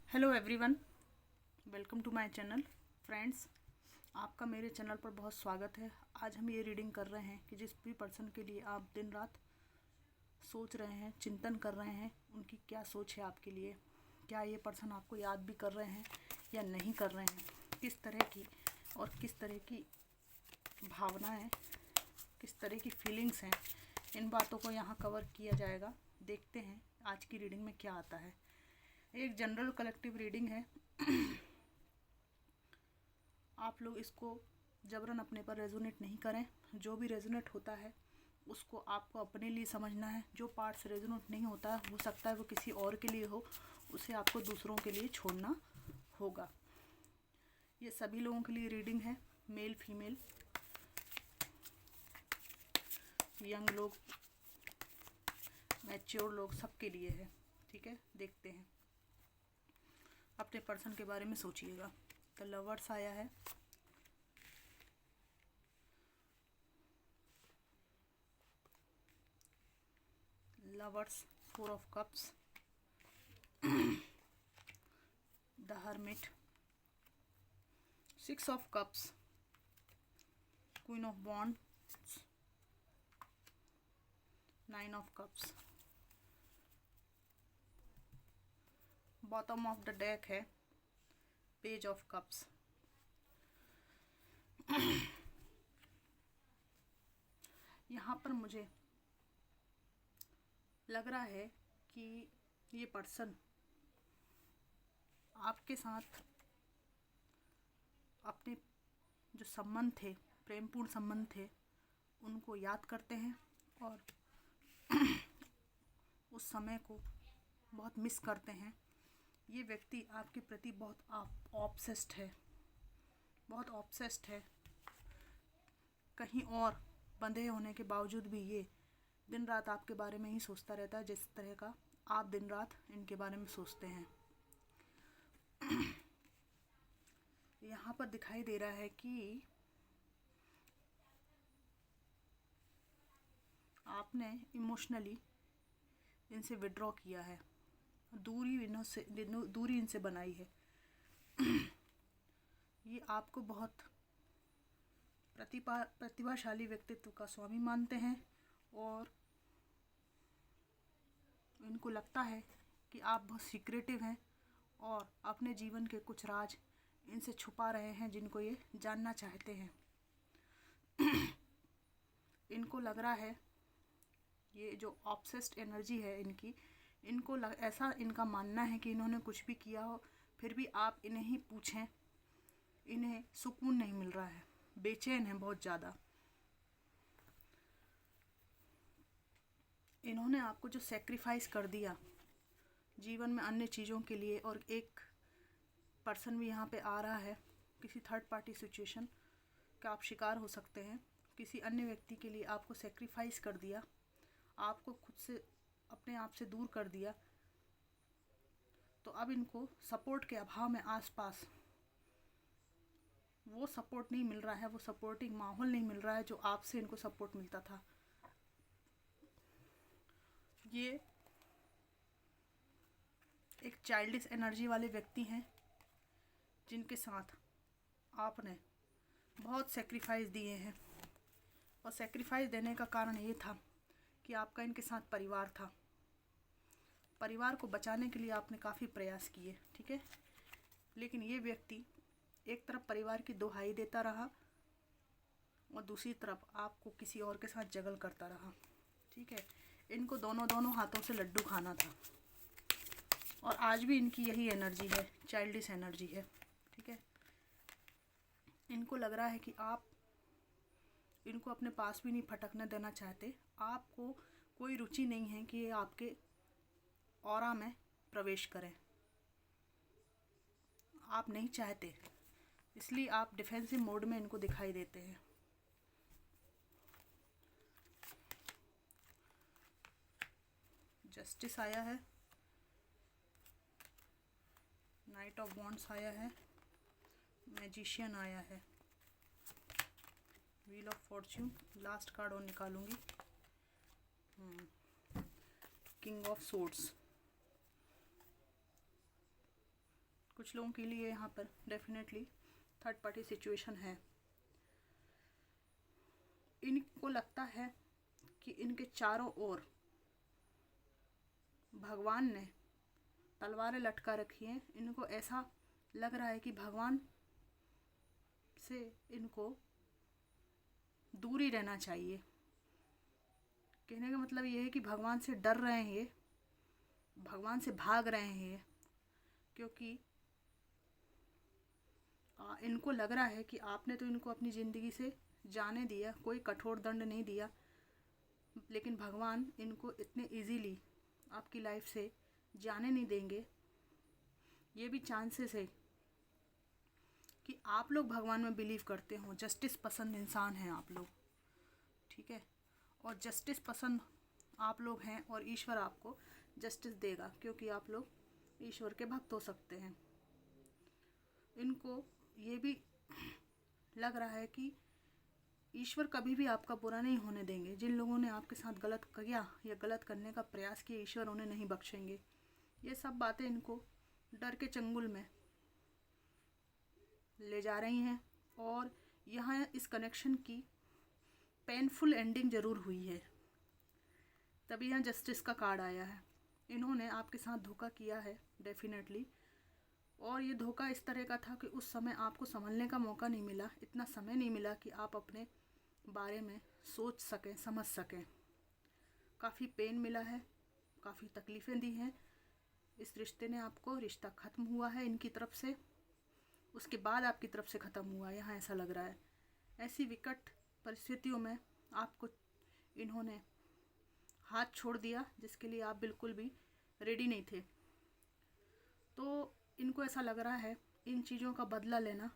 Hello everyone, welcome to my channel. Friends, आपका मेरे channel पर बहुत स्वागत है। आज हम ये रीडिंग कर रहे हैं कि जिस भी पर्सन के लिए आप दिन रात सोच रहे हैं, चिंतन कर रहे हैं, उनकी क्या सोच है आपके लिए। क्या ये पर्सन आपको याद भी कर रहे हैं या नहीं कर रहे हैं, किस तरह की और किस तरह की भावनाएं, किस तरह की फीलिंग्स हैं, इन बातों को यहाँ कवर किया जाएगा। देखते हैं आज की रीडिंग में क्या आता है। एक जनरल कलेक्टिव रीडिंग है। आप लोग इसको जबरन अपने पर रेजोनेट नहीं करें। जो भी रेजोनेट होता है उसको आपको अपने लिए समझना है। जो पार्ट्स रेजोनेट नहीं होता है, हो सकता है वो किसी और के लिए हो, उसे आपको दूसरों के लिए छोड़ना होगा। ये सभी लोगों के लिए रीडिंग है, मेल फीमेल, यंग लोग, मैच्योर लोग, सबके लिए है। ठीक है, देखते हैं। अपने पर्सन के बारे में सोचिएगा। द लवर्स आया है, lovers, 4 of cups, the hermit, 6 of cups, queen of wands, 9 of cups. Bottom of the deck है पेज ऑफ कप्स। यहाँ पर मुझे लग रहा है कि ये पर्सन आपके साथ अपने जो संबंध थे, प्रेमपूर्ण संबंध थे, उनको याद करते हैं और उस समय को बहुत मिस करते हैं। ये व्यक्ति आपके प्रति बहुत ऑब्सेस्ड है, बहुत ऑब्सेस्ड है। कहीं और बंधे होने के बावजूद भी ये दिन रात आपके बारे में ही सोचता रहता है, जिस तरह का आप दिन रात इनके बारे में सोचते हैं। यहाँ पर दिखाई दे रहा है कि आपने इमोशनली इनसे विड्रॉ किया है, दूरी इनसे बनाई है। ये आपको बहुत प्रतिभाशाली व्यक्तित्व का स्वामी मानते हैं और इनको लगता है कि आप बहुत सीक्रेटिव हैं और अपने जीवन के कुछ राज इनसे छुपा रहे हैं, जिनको ये जानना चाहते हैं। इनको लग रहा है, ये जो ऑब्सेस्ड एनर्जी है इनकी, ऐसा इनका मानना है कि इन्होंने कुछ भी किया हो, फिर भी आप इन्हें ही पूछें, इन्हें सुकून नहीं मिल रहा है, बेचैन है बहुत ज़्यादा। इन्होंने आपको जो सेक्रीफाइस कर दिया जीवन में अन्य चीज़ों के लिए, और एक पर्सन भी यहाँ पे आ रहा है, किसी थर्ड पार्टी सिचुएशन का आप शिकार हो सकते हैं। किसी अन्य व्यक्ति के लिए आपको सेक्रीफाइस कर दिया, आपको खुद से, अपने आप से दूर कर दिया। तो अब इनको सपोर्ट के अभाव में आसपास वो सपोर्ट नहीं मिल रहा है, वो सपोर्टिंग माहौल नहीं मिल रहा है जो आपसे इनको सपोर्ट मिलता था। ये एक चाइल्डिश एनर्जी वाले व्यक्ति हैं जिनके साथ आपने बहुत सेक्रीफाइस दिए हैं, और सेक्रीफाइस देने का कारण ये था कि आपका इनके साथ परिवार था। परिवार को बचाने के लिए आपने काफ़ी प्रयास किए, ठीक है, लेकिन ये व्यक्ति एक तरफ परिवार की दुहाई देता रहा और दूसरी तरफ आपको किसी और के साथ जगल करता रहा। ठीक है, इनको दोनों हाथों से लड्डू खाना था, और आज भी इनकी यही एनर्जी है, चाइल्डिश एनर्जी है। ठीक है, इनको लग रहा है कि आप इनको अपने पास भी नहीं फटकने देना चाहते। आपको कोई रुचि नहीं है कि ये आपके ऑरा में प्रवेश करें, आप नहीं चाहते, इसलिए आप डिफेंसिव मोड में इनको दिखाई देते हैं। जस्टिस आया है, नाइट ऑफ वॉन्ड्स आया है, मैजिशियन आया है, wheel of Fortune, last card और निकालूंगी, किंग ऑफ सोर्ड्स, कुछ लोगों के लिए यहाँ पर डेफिनेटली थर्ड पार्टी सिचुएशन है। इनको लगता है कि इनके चारों ओर भगवान ने तलवारें लटका रखी हैं। इनको ऐसा लग रहा है कि भगवान से इनको दूरी रहना चाहिए। कहने का मतलब ये है कि भगवान से डर रहे हैं ये, भगवान से भाग रहे हैं ये, क्योंकि इनको लग रहा है कि आपने तो इनको अपनी ज़िंदगी से जाने दिया, कोई कठोर दंड नहीं दिया, लेकिन भगवान इनको इतने इजीली आपकी लाइफ से जाने नहीं देंगे। ये भी चांसेस है कि आप लोग भगवान में बिलीव करते हो, जस्टिस पसंद इंसान हैं आप लोग, ठीक है। और जस्टिस पसंद आप लोग हैं और ईश्वर आपको जस्टिस देगा, क्योंकि आप लोग ईश्वर के भक्त हो सकते हैं। इनको ये भी लग रहा है कि ईश्वर कभी भी आपका बुरा नहीं होने देंगे। जिन लोगों ने आपके साथ गलत किया या गलत करने का प्रयास किया, ईश्वर उन्हें नहीं बख्शेंगे। ये सब बातें इनको डर के चंगुल में ले जा रही हैं। और यहाँ इस कनेक्शन की पेनफुल एंडिंग ज़रूर हुई है, तभी यहाँ जस्टिस का कार्ड आया है। इन्होंने आपके साथ धोखा किया है डेफिनेटली, और ये धोखा इस तरह का था कि उस समय आपको संभलने का मौका नहीं मिला, इतना समय नहीं मिला कि आप अपने बारे में सोच सकें, समझ सकें। काफ़ी पेन मिला है, काफ़ी तकलीफ़ें दी हैं इस रिश्ते ने आपको। रिश्ता ख़त्म हुआ है इनकी तरफ से, उसके बाद आपकी तरफ से ख़त्म हुआ, यहाँ ऐसा लग रहा है। ऐसी विकट परिस्थितियों में आपको इन्होंने हाथ छोड़ दिया, जिसके लिए आप बिल्कुल भी रेडी नहीं थे। तो इनको ऐसा लग रहा है इन चीज़ों का बदला लेना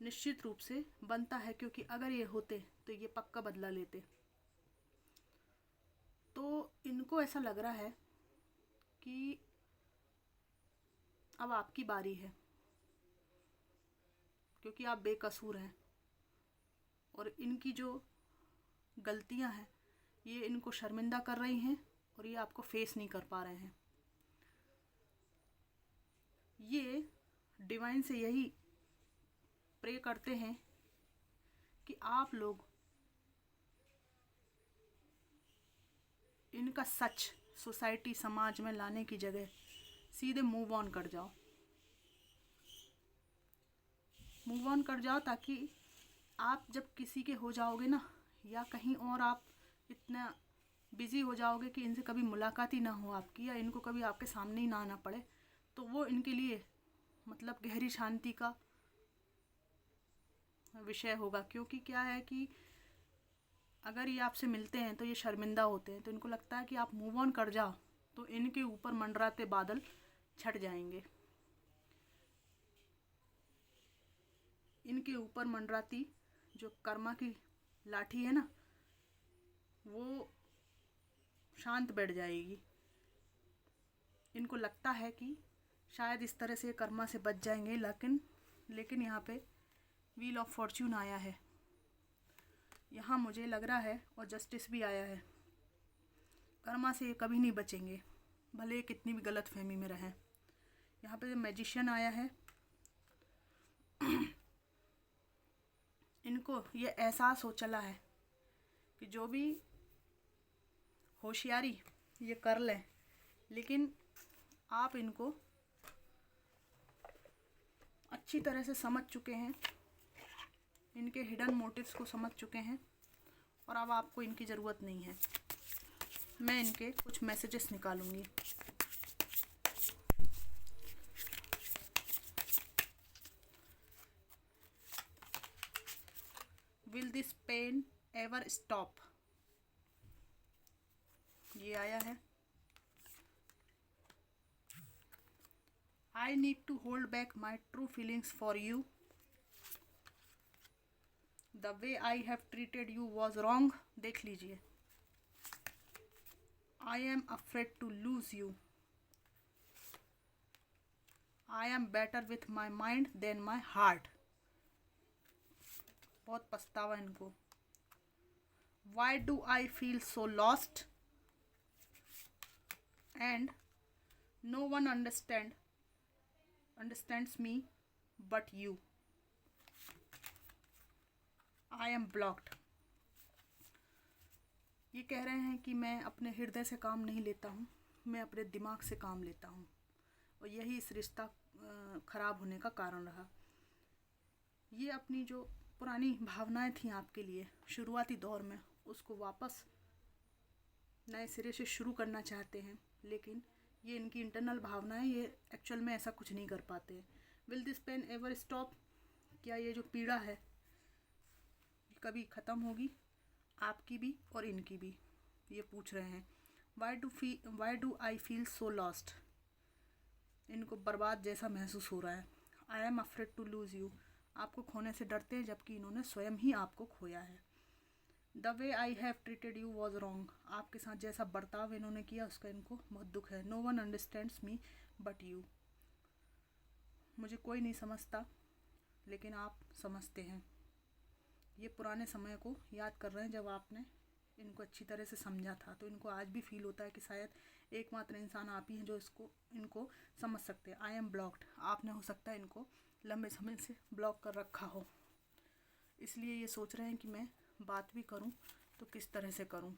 निश्चित रूप से बनता है, क्योंकि अगर ये होते तो ये पक्का बदला लेते। तो इनको ऐसा लग रहा है कि अब आपकी बारी है, क्योंकि आप बेकसूर हैं और इनकी जो गलतियां हैं ये इनको शर्मिंदा कर रही हैं और ये आपको फेस नहीं कर पा रहे हैं। ये डिवाइन से यही प्रे करते हैं कि आप लोग इनका सच सोसाइटी समाज में लाने की जगह सीधे मूव ऑन कर जाओ, मूव ऑन कर जाओ, ताकि आप जब किसी के हो जाओगे ना, या कहीं और आप इतना बिज़ी हो जाओगे कि इनसे कभी मुलाकात ही ना हो आपकी, या इनको कभी आपके सामने ही ना आना पड़े, तो वो इनके लिए मतलब गहरी शांति का विषय होगा। क्योंकि क्या है कि अगर ये आपसे मिलते हैं तो ये शर्मिंदा होते हैं, तो इनको लगता है कि आप मूव ऑन कर जाओ तो इनके ऊपर मंडराते बादल छट जाएंगे। इनके ऊपर मंडराती जो कर्मा की लाठी है ना, वो शांत बैठ जाएगी। इनको लगता है कि शायद इस तरह से कर्मा से बच जाएंगे, लेकिन यहाँ पे व्हील ऑफ फॉर्च्यून आया है, यहाँ मुझे लग रहा है, और जस्टिस भी आया है। कर्मा से ये कभी नहीं बचेंगे, भले कितनी भी गलत फहमी में रहें। यहाँ पे मैजिशियन आया है। इनको ये एहसास हो चला है कि जो भी होशियारी ये कर लें, लेकिन आप इनको अच्छी तरह से समझ चुके हैं, इनके हिडन मोटिव्स को समझ चुके हैं, और अब आपको इनकी ज़रूरत नहीं है। मैं इनके कुछ मैसेजेस निकालूंगी। Will this pain ever stop, ये आया है। I need to hold back my true feelings for you. The way I have treated you was wrong. देख लीजिए। I am afraid to lose you. I am better with my mind than my heart. बहुत पछतावा इनको। Why do I feel so lost? And no one understand understands me but you, I am blocked. ये कह रहे हैं कि मैं अपने हृदय से काम नहीं लेता हूँ, मैं अपने दिमाग से काम लेता हूँ, और यही इस रिश्ता ख़राब होने का कारण रहा। ये अपनी जो पुरानी भावनाएं थी आपके लिए शुरुआती दौर में, उसको वापस नए सिरे से शुरू करना चाहते हैं, लेकिन ये इनकी इंटरनल भावनाएं, ये एक्चुअल में ऐसा कुछ नहीं कर पाते। Will this pain ever stop? क्या ये जो पीड़ा है कभी ख़त्म होगी, आपकी भी और इनकी भी? ये पूछ रहे हैं। Why do I feel so lost? इनको बर्बाद जैसा महसूस हो रहा है। I am afraid to lose you, आपको खोने से डरते हैं, जबकि इन्होंने स्वयं ही आपको खोया है। The way I have treated you was wrong, आपके साथ जैसा बर्ताव इन्होंने किया उसका इनको बहुत दुख है। No one understands me but you, मुझे कोई नहीं समझता लेकिन आप समझते हैं। ये पुराने समय को याद कर रहे हैं जब आपने इनको अच्छी तरह से समझा था, तो इनको आज भी फील होता है कि शायद एकमात्र इंसान आप ही हैं जो इनको समझ सकते हैं। आई एम ब्लॉक्ड, आपने हो सकता है इनको लंबे समय से ब्लॉक कर रखा हो, इसलिए ये सोच रहे हैं कि मैं बात भी करूं तो किस तरह से करूं।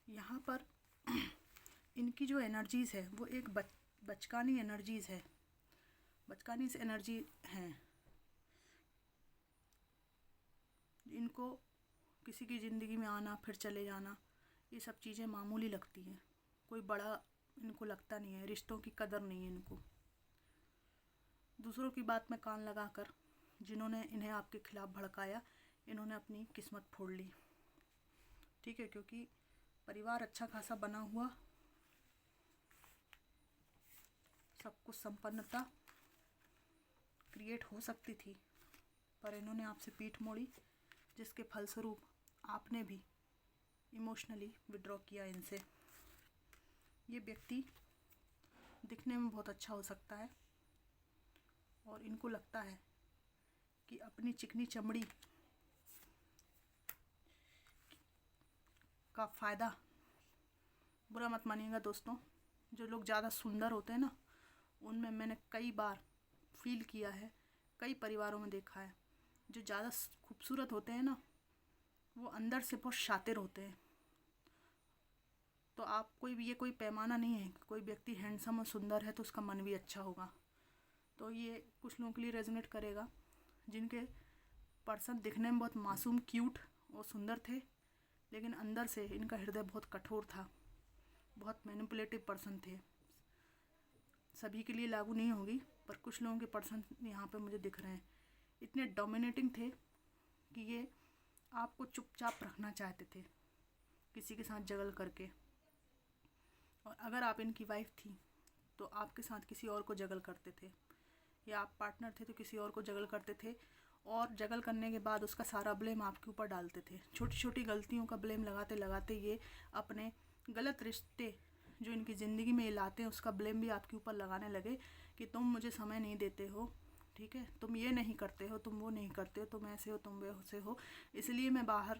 यहाँ पर इनकी जो एनर्जीज़ है वो एक बचकानी एनर्जीज़ है, बचकानी से एनर्जी हैं। इनको किसी की ज़िंदगी में आना फिर चले जाना, ये सब चीज़ें मामूली लगती हैं, कोई बड़ा इनको लगता नहीं है, रिश्तों की कदर नहीं है इनको। दूसरों की बात में कान लगाकर जिन्होंने इन्हें आपके खिलाफ भड़काया, इन्होंने अपनी किस्मत फोड़ ली, ठीक है, क्योंकि परिवार अच्छा खासा बना हुआ, सब कुछ संपन्नता क्रिएट हो सकती थी, पर इन्होंने आपसे पीठ मोड़ी, जिसके फलस्वरूप आपने भी इमोशनली विड्रॉ किया इनसे। ये व्यक्ति दिखने में बहुत अच्छा हो सकता है और इनको लगता है कि अपनी चिकनी चमड़ी का फ़ायदा, बुरा मत मानिएगा दोस्तों, जो लोग ज़्यादा सुंदर होते हैं ना, उनमें मैंने कई बार फील किया है, कई परिवारों में देखा है, जो ज़्यादा खूबसूरत होते हैं ना, वो अंदर से बहुत शातिर होते हैं। तो आप ये कोई पैमाना नहीं है कि कोई व्यक्ति हैंडसम और सुंदर है तो उसका मन भी अच्छा होगा। तो ये कुछ लोगों के लिए रेजोनेट करेगा, जिनके पर्सन दिखने में बहुत मासूम, क्यूट और सुंदर थे, लेकिन अंदर से इनका हृदय बहुत कठोर था, बहुत मैनिपुलेटिव पर्सन थे। सभी के लिए लागू नहीं होगी, पर कुछ लोगों के पर्सन यहाँ पे मुझे दिख रहे हैं। इतने डोमिनेटिंग थे कि ये आपको चुपचाप रखना चाहते थे, किसी के साथ जगल करके, और अगर आप इनकी वाइफ थी तो आपके साथ किसी और को जगल करते थे, या आप पार्टनर थे तो किसी और को जगल करते थे, और जगल करने के बाद उसका सारा ब्लेम आपके ऊपर डालते थे। छोटी छोटी गलतियों का ब्लेम लगाते लगाते ये अपने गलत रिश्ते जो इनकी ज़िंदगी में ये लाते हैं उसका ब्लेम भी आपके ऊपर लगाने लगे कि तुम मुझे समय नहीं देते हो, ठीक है, तुम ये नहीं करते हो, तुम वो नहीं करते हो, तुम ऐसे हो, तुम वैसे हो, इसलिए मैं बाहर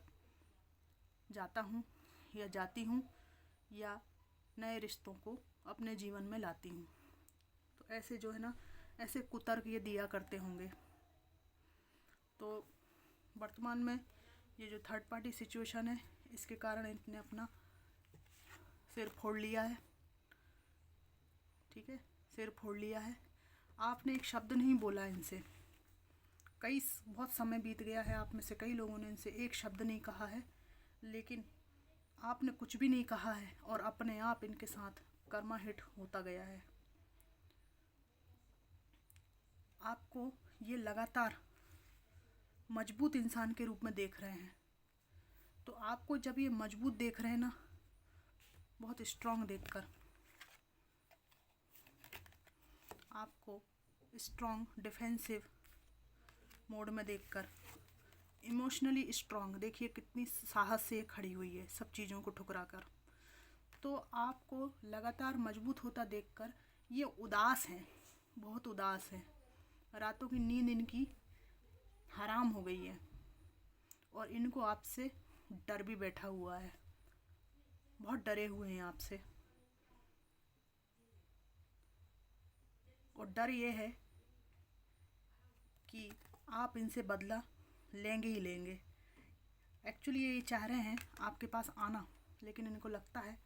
जाता हूँ या जाती हूँ या नए रिश्तों को अपने जीवन में लाती हूँ। तो ऐसे जो है ना, ऐसे कुतर्क ये दिया करते होंगे। तो वर्तमान में ये जो थर्ड पार्टी सिचुएशन है, इसके कारण इनने अपना सिर फोड़ लिया है, ठीक है, सिर फोड़ लिया है। आपने एक शब्द नहीं बोला इनसे, बहुत समय बीत गया है, आप में से कई लोगों ने इनसे एक शब्द नहीं कहा है, लेकिन आपने कुछ भी नहीं कहा है और अपने आप इनके साथ कर्मा हिट होता गया है। आपको ये लगातार मजबूत इंसान के रूप में देख रहे हैं, तो आपको जब ये मजबूत देख रहे हैं ना, बहुत स्ट्रांग देखकर, आपको स्ट्रांग डिफेंसिव मोड में देखकर, इमोशनली स्ट्रांग, देखिए कितनी साहस से खड़ी हुई है सब चीज़ों को ठुकरा कर, तो आपको लगातार मजबूत होता देखकर ये उदास हैं, बहुत उदास हैं, रातों की नींद इनकी हराम हो गई है, और इनको आपसे डर भी बैठा हुआ है, बहुत डरे हुए हैं आपसे। और डर ये है कि आप इनसे बदला लेंगे ही लेंगे। एक्चुअली ये चाह रहे हैं आपके पास आना, लेकिन इनको लगता है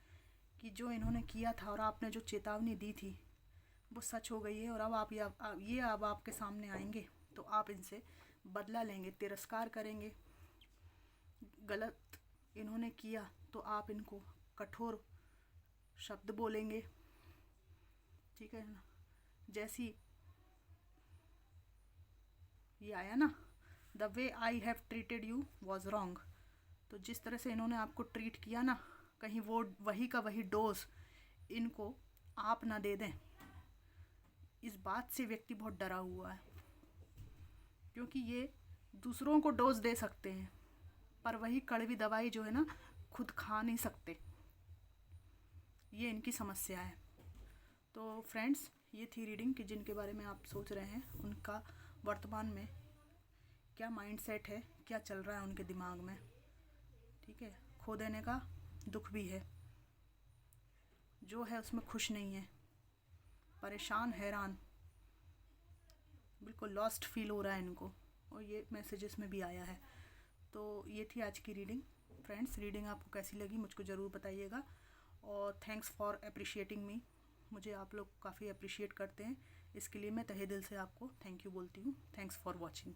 कि जो इन्होंने किया था और आपने जो चेतावनी दी थी वो सच हो गई है, और अब आप ये अब आपके सामने आएंगे तो आप इनसे बदला लेंगे, तिरस्कार करेंगे। गलत इन्होंने किया तो आप इनको कठोर शब्द बोलेंगे, ठीक है ना। जैसी ये आया ना, the way I have treated you was wrong. तो जिस तरह से इन्होंने आपको ट्रीट किया ना, कहीं वो वही का वही डोज इनको आप ना दे दें। इस बात से व्यक्ति बहुत डरा हुआ है, क्योंकि ये दूसरों को डोज दे सकते हैं पर वही कड़वी दवाई जो है ना खुद खा नहीं सकते। ये इनकी समस्या है। तो फ्रेंड्स, ये थी रीडिंग कि जिनके बारे में आप सोच रहे हैं उनका वर्तमान में क्या माइंडसेट है, क्या चल रहा है उनके दिमाग में, ठीक है। खो देने का दुख भी है, जो है उसमें खुश नहीं है, परेशान हैरान, बिल्कुल लॉस्ट फील हो रहा है इनको, और ये मैसेजेस में भी आया है। तो ये थी आज की रीडिंग। फ्रेंड्स, रीडिंग आपको कैसी लगी मुझको ज़रूर बताइएगा, और थैंक्स फॉर अप्रिशिएटिंग मी। मुझे आप लोग काफ़ी अप्रिशिएट करते हैं, इसके लिए मैं तहे दिल से आपको थैंक यू बोलती हूँ। Thanks for watching.